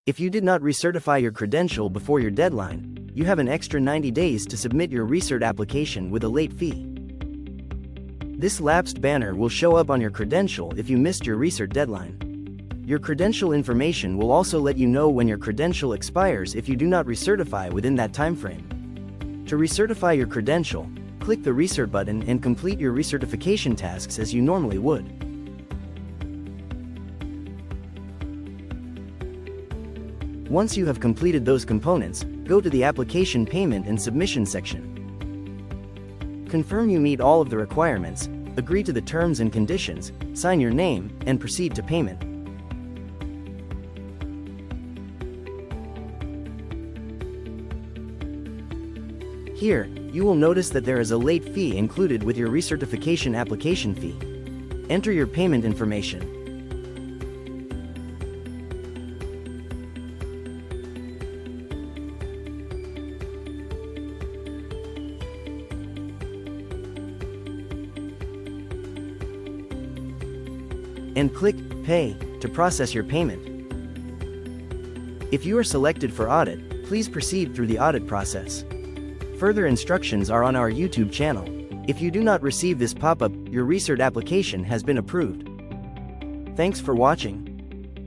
If you did not recertify your credential before your deadline, you have an extra 90 days to submit your recert application with a late fee. This lapsed banner will show up on your credential if you missed your recert deadline. Your credential information will also let you know when your credential expires if you do not recertify within that timeframe. To recertify your credential, click the Recert button and complete your recertification tasks as you normally would. Once you have completed those components, go to the Application Payment and Submission section. Confirm you meet all of the requirements, agree to the terms and conditions, sign your name, and proceed to payment. Here, you will notice that there is a late fee included with your recertification application fee. Enter your payment information. And click Pay to process your payment. If you are selected for audit, please proceed through the audit process. Further instructions are on our YouTube channel. If you do not receive this pop-up, your recert application has been approved. Thanks for watching.